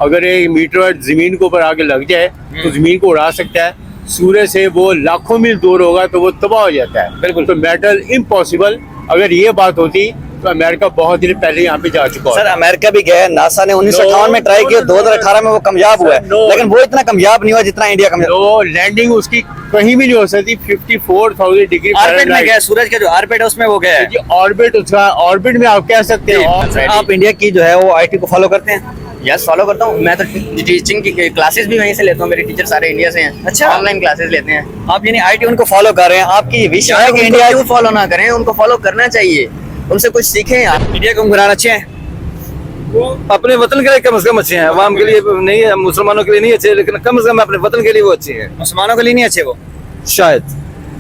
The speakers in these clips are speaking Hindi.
अगर एक मीटर जमीन के ऊपर आके लग जाए तो जमीन को उड़ा सकता है, सूरज से वो लाखों मील दूर होगा तो वो तबाह हो जाता है। बिल्कुल। तो मेटल इम्पॉसिबल। अगर ये बात होती तो अमेरिका बहुत दिन पहले यहाँ पे जा चुका सर है। अमेरिका भी गया, नासा ने 1958 में ट्राई किया, 2018 में वो कामयाब हुआ है, लेकिन वो इतना कामयाब नहीं हुआ जितना इंडिया कामयाब। तो लैंडिंग उसकी कहीं भी नहीं हो सकती। 54,000 डिग्री ऑर्बिट में गया, सूरज का जो ऑर्बिट है उसमें वो गया है। ऑर्बिट, उसका ऑर्बिट में आप कह सकते हैं। आप इंडिया की जो है वो आईटी को फॉलो करते हैं? यस, फॉलो करता हूँ। मैं तो टीचिंग की क्लासेस भी वहीं से लेता हूँ। मेरे टीचर सारे इंडिया से हैं। अच्छा। ऑनलाइन क्लासेस लेते हैं। आप यानी आईटी उनको फॉलो कर रहे हैं, आपकी विश है कि इंडिया क्यों फॉलो ना करें, उनको फॉलो करना चाहिए, उनसे कुछ सीखें आप। इंडिया को हुक्मरान अच्छे हैं? वो अपने वतन के लिए कम से कम अच्छे हैं, अवाम के लिए नहीं है, मुसलमानों के लिए नहीं अच्छे, लेकिन कम से कम अपने वतन के लिए वो अच्छे हैं। मुसलमानों के लिए नहीं अच्छे वो? शायद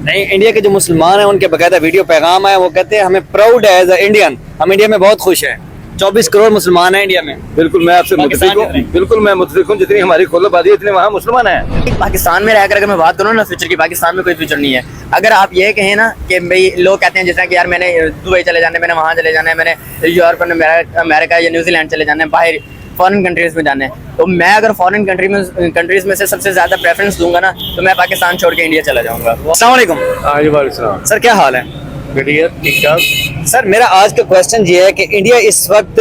नहीं, इंडिया के जो मुसलमान हैं उनके बकायदा वीडियो पैगाम है, वो कहते हैं हमें प्राउड है एज अ इंडियन, हम इंडिया में बहुत खुश हैं। 24 करोड़ मुसलमान हैं इंडिया में। बिल्कुल मैं आपसे मुतफिक हूँ, बिल्कुल मैं मुतफिक हूँ। जितनी हमारी खोलाबादी है इतने वहाँ मुसलमान हैं। पाकिस्तान में रहकर अगर मैं बात करूँ ना फ्यूचर की, पाकिस्तान में कोई फ्यूचर नहीं है। अगर आप ये कहें ना कि भाई, लोग कहते हैं जिस तरह कि यार मैंने दुबई चले जाना है, मैंने वहाँ चले जाना है, मैंने यूरोप अमेरिका या न्यूजीलैंड चले जाना है, बाहर फॉरेन कंट्रीज में जाना है, तो मैं अगर फॉरेन कंट्रीज में से सबसे ज्यादा प्रेफरेंस दूंगा ना तो मैं पाकिस्तान छोड़ के इंडिया चला जाऊंगा। अस्सलाम वालेकुम। हाँ जी, वालेकुम सलाम। सर क्या हाल है? बढ़िया, ठीक ठाक। सर मेरा आज का क्वेश्चन ये है कि इंडिया इस वक्त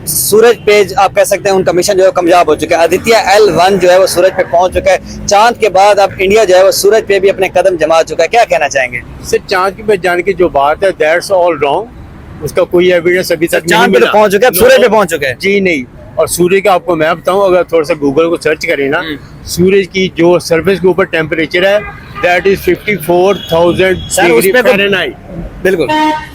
सूरज पे आप कह सकते हैं उनका मिशन जो है कामयाब हो चुका है। आदित्य L1 जो है वो सूरज पे पहुंच चुका है। चांद के बाद अब इंडिया जो है वो सूरज पे भी अपने कदम जमा चुका है। क्या कहना चाहेंगे? सिर्फ चांद पे जाने की जो बात है, दैट्स ऑल रॉन्ग। उसका कोई एविडेंस अभी तक नहीं चांद पे मिला। तो पहुंच चुका है, सूरज पे पहुंच चुका है। जी नहीं। और सूर्य का आपको मैं बताऊं, अगर थोड़ा सा गूगल को सर्च करें ना, सूरज की जो सरफेस के ऊपर टेम्परेचर है दैट इज 54,000 डिग्री फ़ारेनहाइट। बिल्कुल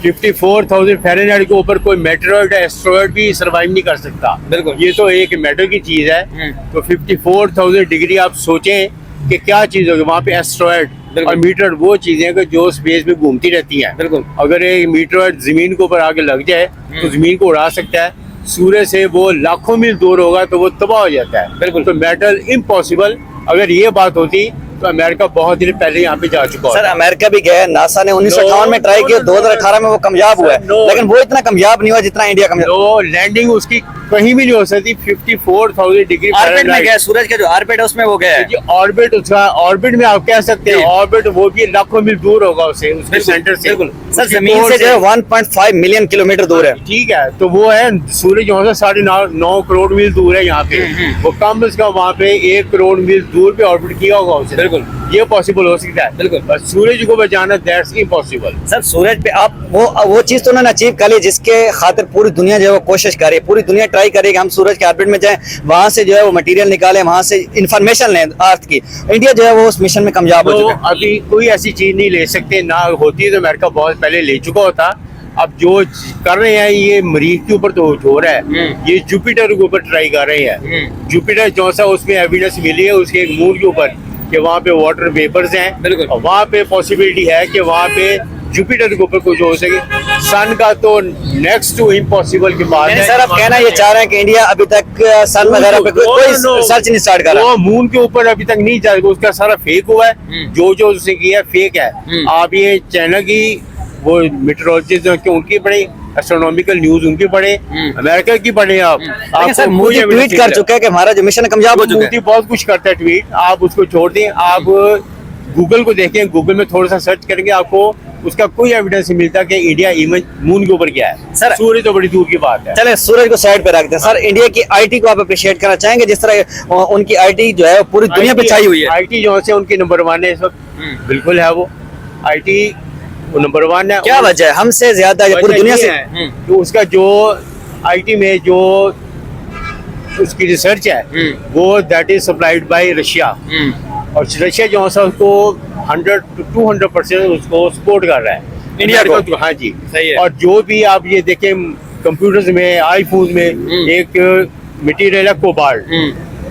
54,000 फ़ारेनहाइट के ऊपर कोई मेटेरॉइड एस्ट्रॉइड भी सर्वाइव नहीं कर सकता। बिल्कुल। ये तो एक मेटल की चीज है। तो 54,000 डिग्री आप सोचें कि क्या चीज होगी वहाँ पे। एस्ट्रॉइड और मीटर वो चीजें कि जो स्पेस में घूमती रहती हैं। बिल्कुल। अगर एक मीटर जमीन के ऊपर आके लग जाए तो जमीन को उड़ा सकता है, सूरज से वो लाखों मील दूर होगा तो वो तबाह हो जाता है। बिल्कुल। तो मेटल इम्पॉसिबल। अगर ये बात होती तो अमेरिका बहुत दिन पहले यहाँ पे जा चुका सर है। अमेरिका भी गया, नासा ने 1958 में ट्राई किया, 2018 में वो कामयाब हुआ है, लेकिन वो इतना कामयाब नहीं हुआ जितना इंडिया कामयाब। तो लैंडिंग उसकी कहीं भी नहीं हो सकती। 54,000 डिग्री ऑर्बिट में गया, सूरज का जो ऑर्बिट है उसमें वो गया है। ऑर्बिट, उसका ऑर्बिट में आप कह सकते हैं ऑर्बिट वो भी लाखों मील दूर होगा उससे, उसके सेंटर से। बिल्कुल। सर उसकी जमीन कोर से जो है 1.5 मिलियन किलोमीटर दूर है। ठीक है, तो वो है सूरज जो है 9.5 करोड़ मील दूर है यहाँ पे। वो कम से कम वहाँ पे 1 करोड़ मील दूर पे ऑर्बिट किया होगा उसने। बिल्कुल। ये पॉसिबल हो सकता है। बिल्कुल। बस सूरज को बचाना दैट्स इम्पॉसिबल। सर सूरज पे आप वो चीज तो उन्होंने अचीव कर ली जिसके खातिर पूरी दुनिया जो है वो कोशिश कर रही है, पूरी दुनिया ट्राई कर रही है कि हम सूरज के ऑर्बिट में जाएं, वहां से जो है वो मटेरियल निकालें, वहां से इंफॉर्मेशन लें अर्थ की। इंडिया जो है वो उस मिशन में कामयाब हो तो चुका है। अभी कोई ऐसी चीज नहीं ले सकते, ना होती तो अमेरिका बहुत पहले ले चुका होता। अब जो कर रहे हैं ये मरीज के ऊपर तो हो रहा है, ये जुपिटर के ऊपर ट्राई कर रहे हैं। जुपिटर जो सा उसमें एविडेंस मिली है उसके एक मून के ऊपर कि वहाँ पे वाटर वेपर्स हैं। बिल्कुल। और वहाँ पे पॉसिबिलिटी है कि वहाँ पे जुपिटर के ऊपर कुछ हो सके। सन का तो नेक्स्ट टू इम्पॉसिबल की बात है। सर आप कहना ये चाह रहे हैं कि इंडिया अभी तक सन वगैरह पे कोई सर्च नहीं स्टार्ट कर रहा? वो मून के ऊपर अभी तक नहीं जा, उसका सारा फेक हुआ है। जो उसने किया फेक है। आप ये चाइना की वो मेट्रोलॉजिस्ट उनकी पढ़े, एस्ट्रोनॉमिकल न्यूज उनकी पढ़े, अमेरिका की पढ़े। आप सर मोदी ट्वीट कर चुका है कि हमारा जो मिशन कामयाब हो चुका है। मोदी बहुत कुछ करता है ट्वीट, आप उसको छोड़ दें। आप गूगल को देखें, गूगल में थोड़ा सा सर्च करेंगे आपको उसका कोई एविडेंस नहीं मिलता कि इंडिया इवन मून के ऊपर गया है। सर सूरज तो बड़ी दूर की बात है। चले सूरज को साइड पे रखते हैं। सर इंडिया की आईटी को आप अप्रिशिएट करना चाहेंगे जिस तरह उनकी आईटी जो है पूरी दुनिया पे छाई हुई है? आईटी जो है उनकी नंबर 1 है इस वक्त। बिल्कुल है वो आईटी वो नंबर 1 है। क्या वजह है हमसे ज्यादा पूरी दुनिया से? तो उसका जो आईटी में जो उसकी रिसर्च है वो that is supplied by Russia. और रशिया जो है उसको 100 to 200% उसको सपोर्ट कर रहा है इंडिया को। हाँ जी सही है। और जो भी आप ये देखें कंप्यूटर्स में, आईफोन में एक मटेरियल है कोबाल्ट,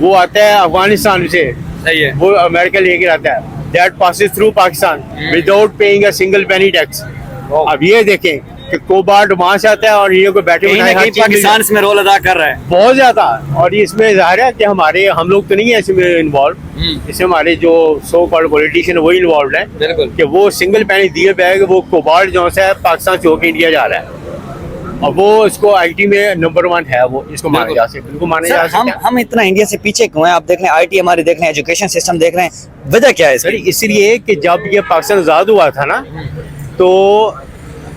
वो आता है अफगानिस्तान से। सही है। वो अमेरिका लेके आता है, that passes through Pakistan without paying a single penny tax. अब ये देखें कि कोबाल्ट वहां से आता है और ये को बैठे कहीं ना कहीं पाकिस्तान इसमें रोल अदा कर रहा है बहुत ज्यादा। और इसमें जाहिर है कि हम लोग तो नहीं है इसमें इन्वॉल्व, इसमें हमारे जो सो कॉल्ड पॉलिटिशियन वही इन्वॉल्व है। बिल्कुल। कि वो सिंगल पेनी दिए बैग वो कोबाल्ट जो है पाकिस्तान से होकर इंडिया जा रहा है। और वो इसको आईटी में नंबर 1 है, वो इसको माना जा सकता है, बिल्कुल माना जा सर सकता है। हम इतना इंडिया से पीछे क्यों हैं? आप देख लें आईटी हमारी देख लें, एजुकेशन सिस्टम देख लें, वजह क्या है सर इसकी? इसलिए कि जब ये पाकिस्तान आज़ाद हुआ था ना, तो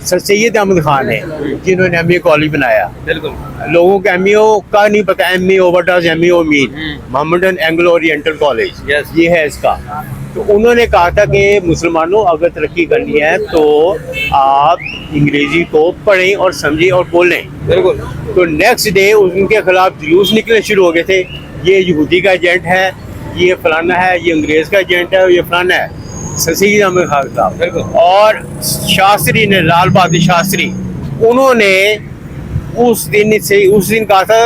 सर सैयद अहमद खान है जिन्होंने एमए कॉलेज बनाया। बिल्कुल लोगों को एमईओ का नहीं पता, MA what does MEO mean, Mohammedan Anglo oriental college, Yes. ये है इसका। तो उन्होंने कहा था कि मुसलमानों अगर तरक्की करनी है तो आप अंग्रेजी को पढ़ें और समझें और बोलें। बिल्कुल तो नेक्स्ट डे उनके खिलाफ जुलूस निकले शुरू हो गए थे, ये यहूदी का एजेंट है, ये फलाना है, ये अंग्रेज का एजेंट है, ये फलाना है, सैयद अहमद खान साहब। बिल्कुल। और शास्त्री ने, लाल बहादुर शास्त्री, उन्होंने उस दिन कहा था,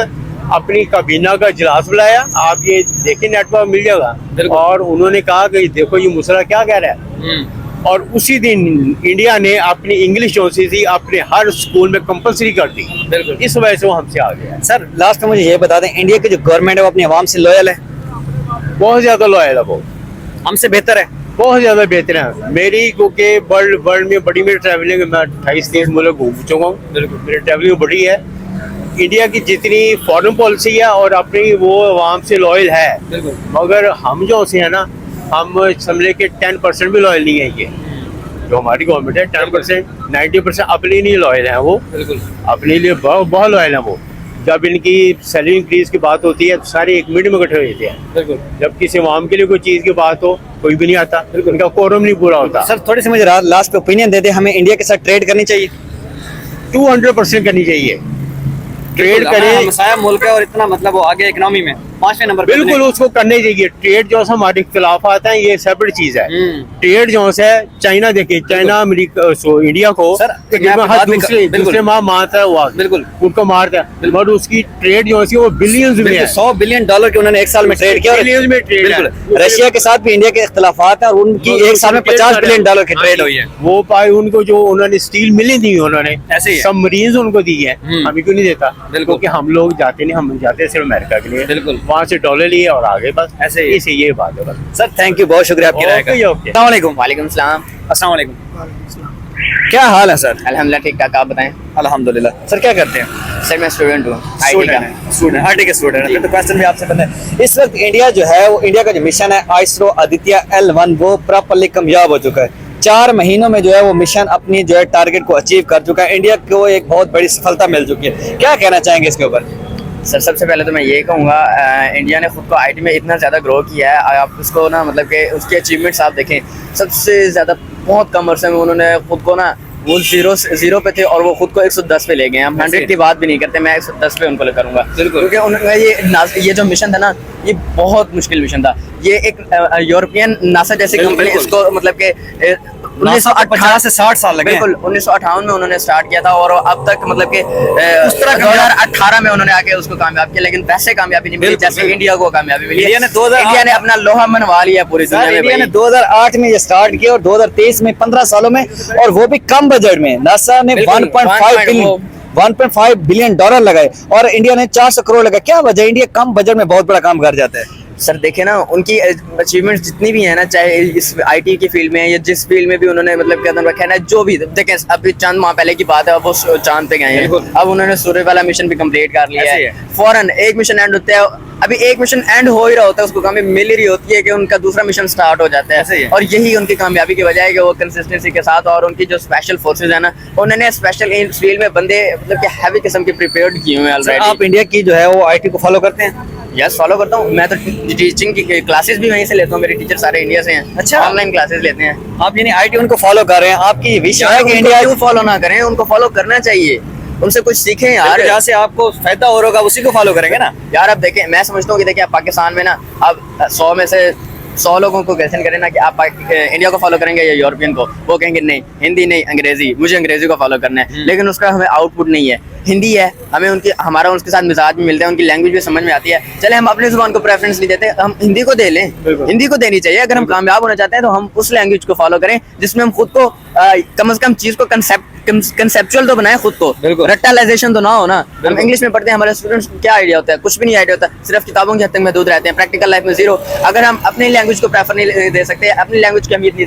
अपनी काबीना का इजलास बुलाया, आप ये देखें नेटवर्क मिल जाएगा, बिल्कुल। और उन्होंने कहा कि देखो ये मुसला क्या कह रहा है। और उसी दिन इंडिया ने अपनी इंग्लिश जो सी थी अपने हर स्कूल में कंपलसरी कर दी। बिल्कुल। इस वजह से वो हमसे आ गया। सर लास्ट में मुझे ये बता दें, इंडिया की जो गवर्नमेंट है वो अपनी आवाम से लॉयल है, बहुत ज्यादा लॉयल है वो, हमसे बेहतर है? बहुत ज्यादा बेहतर है। मेरी क्योंकि वर्ल्ड में बड़ी मेरी ट्रैवलिंग, मैं 28-30 मुल्क घूम चुका हूँ, बिल्कुल। मेरी ट्रैवलिंग बड़ी है। इंडिया की जितनी फॉरेन पॉलिसी है और अपनी वो आवाम से लॉयल है, बिल्कुल। मगर हम जो से है ना, हम समझे कि 10% भी लॉयल नहीं है। ये जो हमारी गवर्नमेंट है 10%, 90% अपने लिए लॉयल है, वो बिल्कुल अपने लिए बहुत लॉयल है। वो जब इनकी सैलरी इंक्रीज की बात होती है तो सारे एक मिनट में इकट्ठे हो जाते हैं। बिल्कुल जब किसी अवाम के लिए कोई चीज़ की बात हो, कोई भी नहीं आता, उनका कोरम नहीं पूरा होता। सर थोड़ी सी मुझे लास्ट पे ओपिनियन दे दे, हमें इंडिया के साथ ट्रेड करनी चाहिए? 200% करनी चाहिए, ट्रेड करें, हमसाया मुल्क है और इतना मतलब वो आगे इकोनॉमी में 5वें नंबर पे बिल्कुल उसको करने चाहिए। ट्रेड जो है हमारे इख्तलाफ आते हैं, ये सेपरेट चीज है। ट्रेड जो है चाइना, देखिए चाइना अमेरिका इंडिया को सर, तकरीबन मैं आपकी हर बात भी दूसरे बिल्कुल। माह मारता है, वो बिल्कुल। उनको मारता है, मगर उसकी ट्रेड जो है वो बिलियंस में है। $100 बिलियन की उन्होंने एक साल में ट्रेड किया। बिलियंस में ट्रेड है। बिल्कुल। रशिया के साथ भी इंडिया के इख्तलाफात है और उनकी एक साल में $50 बिलियन की ट्रेड हुई है। वो पाए उनको जो उन्होंने स्टील मिलें दी, उन्होंने ऐसे ही है। सबमरीन्स उनको दी है, हमें क्यों नहीं देता? बिल्कुल। क्योंकि हम लोग जाते नहीं, हम जाते हैं सिर्फ अमेरिका के लिए, बिल्कुल। वहाँ से डॉलर लिए और आगे बस ऐसे ही। इसे ये बात है बस। सर थैंक यू, बहुत शुक्रिया आपकी राय का। Okay, okay. अस्सलाम वालेकुम। वालेकुम सलाम। अस्सलाम वालेकुम। क्या हाल है सर? अल्हम्दुलिल्लाह ठीक ठाक, आप बताएं। अल्हम्दुलिल्लाह। सर क्या करते हैं? सर मैं स्टूडेंट हूँ आईटी का। स्टूडेंट, आईटी के स्टूडेंट हैं। फिर तो क्वेश्चन भी आपसे बनता है। इस वक्त इंडिया जो है वो, इंडिया का जो मिशन है आइसरो आदित्य L1, वो प्रॉपर्ली कामयाब हो चुका है। 4 महीनों में जो है वो मिशन अपनी जो है टारगेट को अचीव कर चुका है। इंडिया को एक बहुत बड़ी सफलता मिल चुकी है। क्या कहना चाहेंगे इसके ऊपर? सर सबसे पहले तो मैं ये कहूँगा, इंडिया ने खुद को आईटी में इतना ज़्यादा ग्रो किया है, आप उसको ना मतलब कि उसके अचीवमेंट्स आप देखें, सबसे ज़्यादा बहुत कम अरसे में उन्होंने खुद को ना, वो जीरो पे थे और वो खुद को 110 पे ले गए। हम 100 की बात भी नहीं करते, मैं 110 पे उनको ले करूँगा, क्योंकि उन्होंने ये जो मिशन था ना, ये बहुत मुश्किल मिशन था। ये एक यूरोपियन नासा जैसी कंपनी, इसको मतलब कि 1950 से 60 साल लगे। बिल्कुल 1958 में उन्होंने स्टार्ट किया था और अब तक मतलब कि उस तरह 2018 में उन्होंने आके उसको कामयाब किया, लेकिन वैसे कामयाबी नहीं मिली जैसे इंडिया को कामयाबी मिली। इंडिया ने अपना लोहा मनवा लिया पूरी दुनिया में। इंडिया ने 2008 में ये स्टार्ट किया और 2023 में 15 सालों में, और वो भी कम बजट में। नासा ने बिल्कुल, 1.5 बिलियन डॉलर लगाए और इंडिया ने 400 करोड़ लगाए। क्या वजह? इंडिया कम बजट में बहुत बड़ा काम कर जाता है। सर देखे ना, उनकी अचीवमेंट जितनी भी है ना, चाहे इस आईटी की फील्ड में या जिस फील्ड में भी उन्होंने मतलब कदम रखा है ना, जो भी देखें, अभी चंद माह पहले की बात है, वो चांद पे गए हैं। अब उन्होंने सूर्य वाला मिशन भी कंप्लीट कर लिया है। फौरन एक मिशन एंड होता है, अभी एक मिशन एंड हो ही रहा होता है, उसको कामयाबी मिल ही रही होती है कि उनका दूसरा मिशन स्टार्ट हो जाता है। और यही उनकी कामयाबी की वजह है कि वो कंसिस्टेंसी के साथ, और उनकी जो स्पेशल फोर्सेज है ना, उन्होंने स्पेशल इस फील्ड में बंदे मतलब कि हैवी किस्म के प्रिपेयर्ड किए हुए हैं ऑलरेडी। आप इंडिया की जो है वो आईटी को फॉलो करते हैं? यस, फॉलो करता हूँ। मैं तो टीचिंग की क्लासेस भी वहीं से लेता हूँ, मेरे टीचर सारे इंडिया से हैं। अच्छा। ऑनलाइन क्लासेस लेते हैं। आप यानी आईटी उनको फॉलो कर रहे हैं? आपकी विश है कि इंडिया क्यों फॉलो ना करें? उनको फॉलो करना चाहिए, उनसे कुछ सीखें यार। जहाँ से आपको फायदा हो रहा उसी को फॉलो करेंगे ना यार। अब देखें, मैं समझता हूँ कि देखिए, आप पाकिस्तान में ना, अब 100 में से 100 लोगों को क्वेश्चन करें ना कि आप इंडिया को फॉलो करेंगे या यूरोपियन को, वो कहेंगे नहीं, हिंदी नहीं, अंग्रेजी, मुझे अंग्रेजी को फॉलो करना है। लेकिन उसका हमें आउटपुट नहीं है, हिंदी है। हमें हमारा उनके साथ मिजाज भी मिलता है, उनकी लैंग्वेज भी समझ में आती है। चले हम अपनी जुबान को प्रेफरेंस नहीं देते, हम हिंदी को दे लें, हिंदी को देनी चाहिए। अगर हम कामयाब होना चाहते हैं तो हम उस लैंग्वेज को फॉलो करें जिसमें हम खुद को कम से कम चीज को कंसेप्चुअल तो बनाए, खुद को रट्टालाइजेशन तो ना हो ना। हम इंग्लिश में पढ़ते हैं, हमारे स्टूडेंट्स को क्या आइडिया होता है? कुछ भी नहीं आइडिया होता, सिर्फ किताबों की हद तक महदूद रहते हैं, प्रैक्टिकल लाइफ में जीरो। अगर हम अपनी लैंग्वेज को प्रेफर नहीं दे सकते, अपनी लैंग्वेज की अहमियत नहीं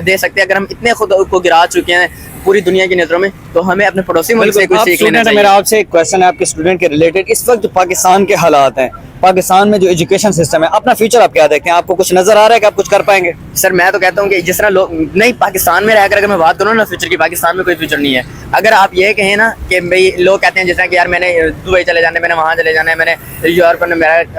दे सकते, अगर हम इतने खुद को गिरा चुके हैं पूरी दुनिया की नजरों में, तो हमें अपने पड़ोसी मुल्क से कुछ आप सीख लेना स्टूडेंट हैं, चाहिए। मेरा आपसे एक क्वेश्चन है आपके स्टूडेंट के रिलेटेड। इस वक्त जो पाकिस्तान के हालात हैं, पाकिस्तान में जो एजुकेशन सिस्टम है, अपना फ्यूचर आप क्या देखते हैं? आपको कुछ नजर आ रहा है कि आप कुछ कर पाएंगे? सर मैं तो कहता हूँ कि जिस तरह लोग नहीं, पाकिस्तान में रहकर अगर मैं बात करूँ ना फ्यूचर की, पाकिस्तान में कोई फ्यूचर नहीं है। अगर आप ये कहें ना कि भाई लोग कहते हैं जिस तरह कि यार मैंने दुबई चले जाना है, मैंने वहाँ चले जाना है, मैंने यूरोप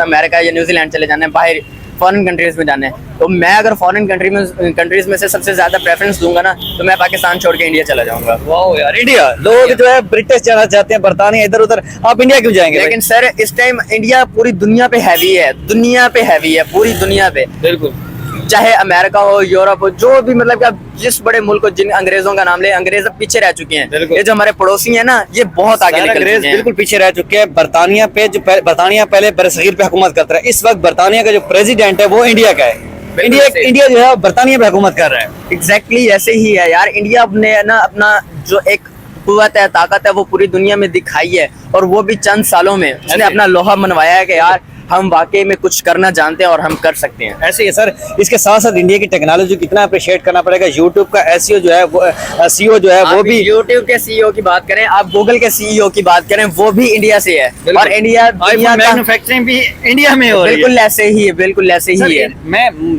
अमेरिका या न्यूजीलैंड चले जाना है, बाहर फॉरेन कंट्रीज में जाना है, तो मैं अगर फॉरेन कंट्रीज में से सबसे ज्यादा प्रेफरेंस दूंगा ना, तो मैं पाकिस्तान छोड़ के इंडिया चला जाऊंगा। वाह यार, इंडिया! लोग जो है ब्रिटिश जाना चाहते हैं, बर्तानिया, इधर उधर, आप इंडिया क्यों जाएंगे? लेकिन सर इस टाइम इंडिया पूरी दुनिया पे हैवी है, दुनिया पे हैवी है, पूरी दुनिया पे। बिल्कुल। चाहे अमेरिका हो, यूरोप हो, जो भी मतलब कि आप जिस बड़े मुल्क को, जिन अंग्रेजों का नाम ले, अंग्रेज अब पीछे रह चुके हैं। बिल्कुल। ये जो हमारे पड़ोसी हैं ना, ये बहुत आगे निकल अंग्रेज चुके हैं। बिल्कुल पीछे रह चुके हैं। बर्तानिया पे जो बर्तानिया पहले बरसगीर पे हुकूमत करता है, इस वक्त बर्तानिया का जो प्रेसिडेंट है वो इंडिया का है। इंडिया जो है बर्तानिया पे हुकूमत कर रहा है। एग्जैक्टली ऐसे ही है यार। इंडिया अपने ना अपना जो एक कुव्वत है, ताकत है, वो पूरी दुनिया में दिखाई है, और वो भी चंद सालों में उसने अपना लोहा मनवाया है कि यार हम वाकई में कुछ करना जानते हैं और हम कर सकते हैं। ऐसे ही है सर। इसके साथ साथ इंडिया की टेक्नोलॉजी कितना अप्रिशिएट करना पड़ेगा। यूट्यूब का एसईओ जो है वो सीईओ जो है वो आप भी यूट्यूब के सीईओ की बात करें, आप गूगल के सीईओ की बात करें, वो भी इंडिया से है। और इंडिया दुनिया का मैन्युफैक्चरिंग भी इंडिया में हो रही है। बिल्कुल ऐसे ही है, बिल्कुल ऐसे ही है।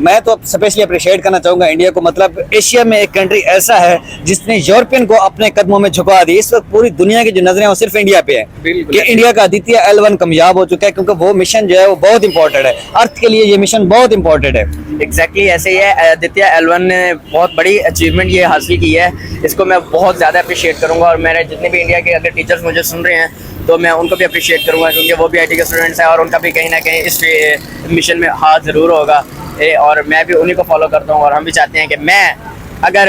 मैं तो स्पेशली अप्रिशिएट करना चाहूंगा इंडिया को। मतलब एशिया में एक कंट्री ऐसा है जिसने यूरोपियन को अपने कदमों में झुका दी। इस वक्त पूरी दुनिया की जो नजरें हैं वो सिर्फ इंडिया पे है कि इंडिया का आदित्य L1 कामयाब हो चुका है, क्योंकि वो मिशन जो है वो बहुत इंपॉर्टेंट है। अर्थ के लिए ये मिशन बहुत इंपॉर्टेंट है। एग्जैक्टली ऐसे ही है। आदित्य L1 ने बहुत बड़ी अचीवमेंट ये हासिल की है, इसको मैं बहुत ज़्यादा अप्रिशिएट करूंगा। और मेरे जितने भी इंडिया के अगर टीचर्स मुझे सुन रहे हैं, तो मैं उनको भी अप्रिशिएट करूंगा, क्योंकि वो भी IT के स्टूडेंट्स हैं और उनका भी कहीं ना कहीं इस मिशन में हाथ ज़रूर होगा। और मैं भी उन्हीं को फॉलो करता हूँ, और हम भी चाहते हैं कि मैं अगर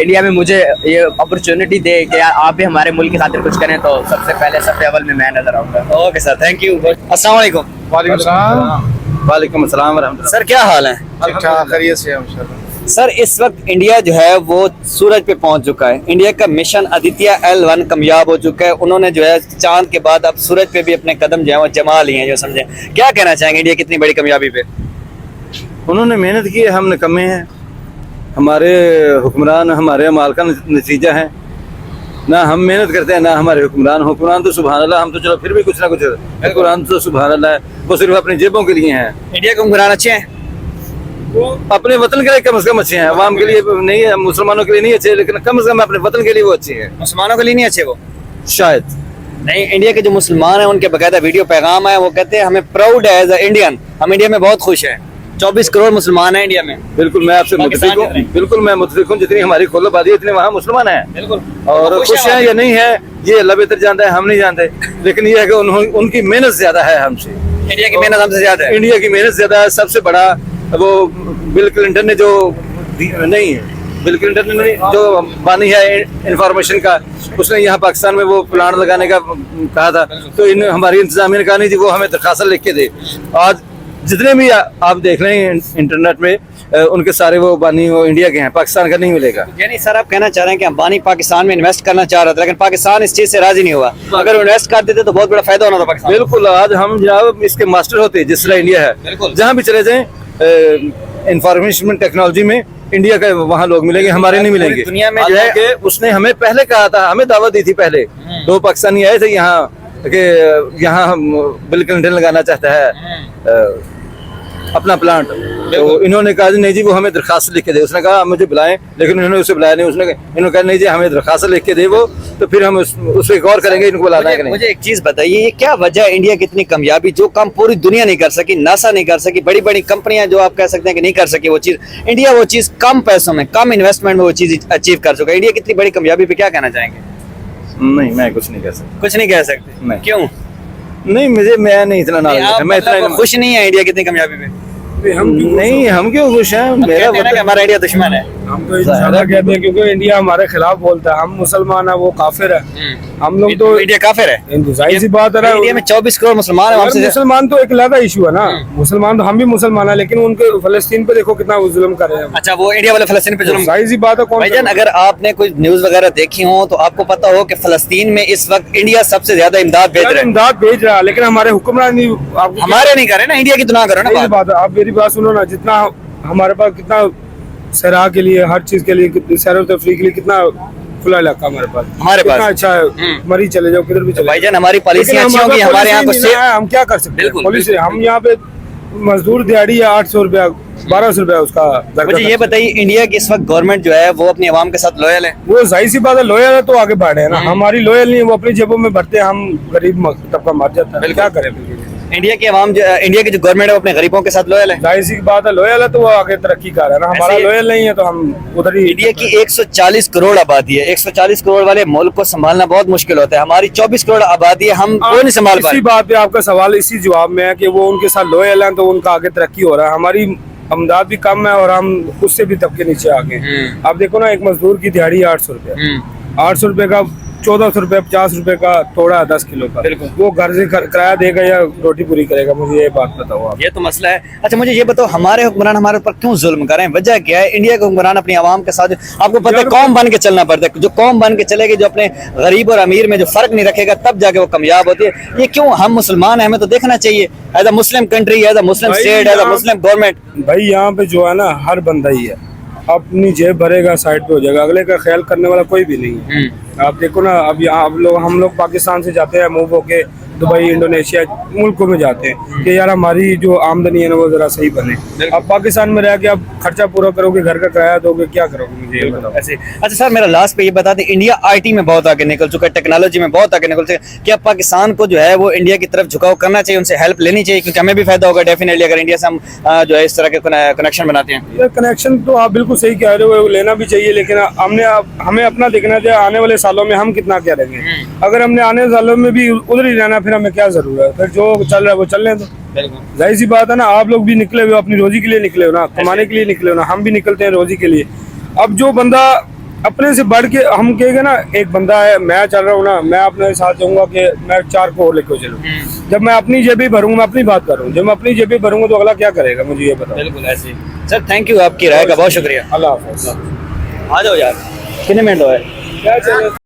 इंडिया में मुझे ये अपॉर्चुनिटी दे कि आप भी हमारे मुल्क की खातिर कुछ करें, तो सबसे पहले सबसे अव्वल में मैं नजर आऊँगा। Okay sir, thank you. अस्सलाम वालेकुम। वालेकुम अस्सलाम वरहमतुल्लाह। सर क्या हाल है? ठीक ठाक, खैरियत से हैं इंशाल्लाह। सर इस वक्त इंडिया जो है वो सूरज पे पहुंच चुका है। इंडिया का मिशन आदित्य L1 कामयाब हो चुका है। उन्होंने जो है चांद के बाद अब सूरज पे भी अपने कदम जो है वो जमा लिए हैं, जो समझे। क्या कहना चाहेंगे इंडिया कितनी बड़ी कामयाबी पे? उन्होंने मेहनत की है, हम निकम्मे हैं। हमारे हुक्मरान हमारे अमाल का नतीजा है। ना हम मेहनत करते हैं, ना हमारे हुक्मरान तो सुभान अल्लाह, हम तो चलो फिर भी कुछ ना कुछ। हुक्मरान तो सुभान अल्लाह है, वो सिर्फ अपनी जेबों के लिए हैं। इंडिया के हुक्मरान अच्छे हैं, वो अपने वतन के लिए कम से कम अच्छे हैं। अवाम के लिए नहीं है, मुसलमानों के लिए नहीं अच्छे, लेकिन कम से कम अपने वतन के लिए वो अच्छे हैं। मुसलमानों के लिए नहीं अच्छे वो? शायद नहीं, इंडिया के जो मुसलमान हैं उनके बकायदा वीडियो पैगाम है, वो कहते हैं हमें प्राउड है एज अ इंडियन, हम इंडिया में बहुत खुश हैं। 24 करोड़ मुसलमान हैं इंडिया में। बिल्कुल मैं आपसे मुतफिक हूँ, बिल्कुल मैं मुतफिक हूँ। जितनी हमारी खोल आबादी है इतने वहाँ मुसलमान हैं। बिल्कुल। और खुश हैं या नहीं है ये अल्लाह बेहतर जानता है, हम नहीं जानते। लेकिन ये है कि उनकी मेहनत ज्यादा है हमसे। इंडिया की मेहनत हमसे ज्यादा है। इंडिया की मेहनत ज्यादा है। सबसे बड़ा वो बिल क्लिंटन ने जो नहीं है, बिल क्लिंटन ने जो बानी है इंफॉर्मेशन का, उसने यहाँ पाकिस्तान में वो प्लांट लगाने का कहा था, तो इन हमारी इंतजामिया ने कहा नहीं जी वो हमें दरखास्त लिख के दे। आज जितने भी आप देख रहे हैं इंटरनेट में, उनके सारे वो बानी वो इंडिया के हैं, पाकिस्तान का नहीं मिलेगा। यानी सर आप कहना चाह रहे हैं कि अंबानी पाकिस्तान में इन्वेस्ट करना चाह रहा था, लेकिन पाकिस्तान इस चीज से राजी नहीं हुआ। अगर इन्वेस्ट कर देते तो बहुत बड़ा फायदा होना था पाकिस्तान। बिल्कुल, आज हम जनाब इसके मास्टर होते, जिस तरह इंडिया है, जहाँ भी चले जाएं इंफॉर्मेशन टेक्नोलॉजी में इंडिया का वहाँ लोग मिलेंगे, हमारे नहीं मिलेंगे। दुनिया में जो है कि उसने हमें पहले कहा था, हमें दावत दी थी पहले। 2 पाकिस्तानी आए थे यहाँ कि यहाँ बिल क्लिंटन लगाना चाहता है अपना प्लांट, तो इन्होंने कहा नहीं जी वो हमें दरखास्त लिख के दे। उसने कहा मुझे बुलाएं, लेकिन उन्होंने उसे बुलाया नहीं। इन्होंने कहा नहीं जी हमें दरखास्त लिख के दे वो, तो फिर हम उस पर गौर करेंगे इनको बुलाना है कि नहीं। मुझे एक चीज बताइए, ये क्या वजह है इंडिया की इतनी कामयाबी, जो काम पूरी दुनिया नहीं कर सकी, नासा नहीं कर सकी, बड़ी बड़ी कंपनियां जो आप कह सकते हैं कि नहीं कर सकी वो चीज, इंडिया वो चीज कम पैसों में, कम इन्वेस्टमेंट में वो चीज अचीव कर चुका है। इंडिया कितनी बड़ी कामयाबी पे क्या कहना चाहेंगे? नहीं, मैं कुछ नहीं कह सकता। कुछ नहीं कह सकते? नहीं। क्यों? नहीं, मैं नहीं इतना नॉलेज है, मैं इतना खुश नहीं है इंडिया कितनी कामयाबी पे? हम क्यों खुश हैं? मेरा हमारा इंडिया दुश्मन है। हम तो इंशाल्लाह कहते हैं, क्योंकि इंडिया हमारे खिलाफ बोलता है। हम मुसलमान है, वो काफिर है। हम लोग तो इंडिया काफिर है। जाहिर सी बात है ना, इंडिया में 24 करोड़ मुसलमान है। यार हमसे मुसलमान तो एक अलग इशू है ना। मुसलमान तो हम भी मुसलमान है, लेकिन उनके फलस्तीन पे देखो कितना वो जुल्म कर रहे हैं। अच्छा, वो इंडिया वाले फलस्तीन पे जुल्म। जाहिर सी बात है। कौन भाईजान, अगर आपने कोई न्यूज वगैरह देखी हो तो आपको पता हो कि फलस्तीन में इस वक्त इंडिया सबसे ज्यादा इमदाद भेज रहा है। इमदाद भेज रहा है, लेकिन हमारे हुक्मरान नहीं। हमारे नहीं कर रहे ना, इंडिया की तो ना करो ना यही बात है। आप मेरी बात सुनो ना, जितना हमारे पास कितना सैराह के लिए, हर चीज के लिए, सैर व तफरीह के लिए कितना खुला इलाका हमारे पास, हमारे कितना पास। अच्छा है, मरी चले जाओ किधर भी चले भाईजान हमारी लेकिन पॉलिसी अच्छी हमारे होगी, पास हमारे यहाँ policy को नहीं है, हम क्या कर सकते हैं? बिल्कुल, पॉलिसी हम यहाँ पे मजदूर दिहाड़ी है 800 रुपया 1200 रुपया उसका घर का मुझे ये खर्चा। बताइए, इंडिया की इस वक्त गवर्नमेंट जो है वो अपनी आवाम के साथ लॉयल है? वो जाहिर सी बात है, लॉयल है तो आगे बढ़े है ना, हमारी लॉयल नहीं है, वो अपनी जेबों में भरते हैं, हम गरीब तबका मर जाता है, क्या करें? इंडिया की आवाम जो इंडिया की जो गवर्नमेंट है वो अपने गरीबों के साथ लॉयल है? जाहिर सी बात है, लॉयल है तो वो आगे तरक्की कर रहा है ना, हमारा ऐसे- लॉयल नहीं है तो हम उधर ही। इंडिया की 140 करोड़ आबादी है, 140 करोड़ वाले मुल्क को संभालना बहुत मुश्किल होता है। हमारी 24 करोड़ आबादी है, हम वो नहीं संभाल इसी पाए। बात पे आपका सवाल इसी जवाब में है कि वो उनके साथ लॉयल है तो उनका आगे तरक्की हो रहा है, हमारी आमदाद भी कम है और हम उससे भी तबके नीचे आ गए। आप देखो ना, एक मजदूर की दिहाड़ी 800 रुपये, 800 रुपये का 1400 रुपये 50 रुपए का तोड़ा 10 किलो का, वो घर से किराया देगा या रोटी पूरी करेगा? मुझे ये बात बताओ आप। ये तो मसला है। अच्छा मुझे ये बताओ, हमारे हुक्मरान हमारे ऊपर क्यों जुल्म कर रहे हैं? वजह क्या है? इंडिया के हुक्मरान अपनी आवाम के साथ, आपको पता है, कौम बन के चलना पड़ता है। जो कौम बन के चलेगी, जो अपने गरीब और अमीर में जो फर्क नहीं रखेगा, तब जाके वो कामयाब होती है। ये क्यों? हम मुसलमान हैं, हमें तो देखना चाहिए as a Muslim country, as a Muslim भाई स्टेट, एज अ यहाँ- मुस्लिम गवर्नमेंट। भाई यहाँ पे जो है ना, हर बंदा ही है, अपनी जेब भरेगा साइड पे हो जाएगा, अगले का ख्याल करने वाला कोई भी नहीं है। आप देखो ना, अब यहाँ हम लोग पाकिस्तान से जाते हैं मूव होके दुबई, इंडोनेशिया मुल्कों में जाते हैं कि यार हमारी जो आमदनी है ना वो जरा सही बने। अब पाकिस्तान में रह के आप खर्चा पूरा करोगे, घर का किराया दोगे, क्या करोगे? मुझे ये बताओ। ऐसे अच्छा सर, मेरा लास्ट पे ये बता दें, इंडिया आईटी में बहुत आगे निकल चुका है, टेक्नोलॉजी में बहुत आगे निकल चुका है। क्या पाकिस्तान को जो है वो इंडिया की तरफ झुकाव करना चाहिए, उनसे हेल्प लेनी चाहिए? क्योंकि हमें भी फायदा होगा डेफिनेटली अगर इंडिया से हम जो है इस तरह के कनेक्शन बनाते हैं। ये कनेक्शन तो आप बिल्कुल सही कह रहे हो, लेना भी चाहिए, लेकिन हमें अपना देखना चाहिए आने वाले सालों में हम कितना करेंगे। अगर हमने आने वाले सालों में भी उधर ही रहना, फिर हमें क्या जरूरत है? फिर जो चल रहा है वो चल रहे तो जाहिर सी बात है ना, आप लोग भी निकले हुए अपनी रोजी के लिए निकले हो ना, कमाने के लिए निकले हो ना, हम भी निकलते हैं रोजी के लिए। अब जो बंदा अपने से बढ़ के हम कहेंगे ना, एक बंदा है, मैं चल रहा हूँ ना, मैं अपने साथ चाहूंगा कि मैं 4 को और लेकर चलूँ। जब मैं अपनी जेबी भरूंगा, मैं अपनी बात करूँ, जब मैं अपनी जेबी भरूंगा तो अगला क्या करेगा? मुझे ये बताओ। बिल्कुल ऐसे। सर थैंक यू, आपकी राय का बहुत शुक्रिया। अल्लाह हाफ़िज़। आ जाओ यार, कितने मिनट हुए? क्या चले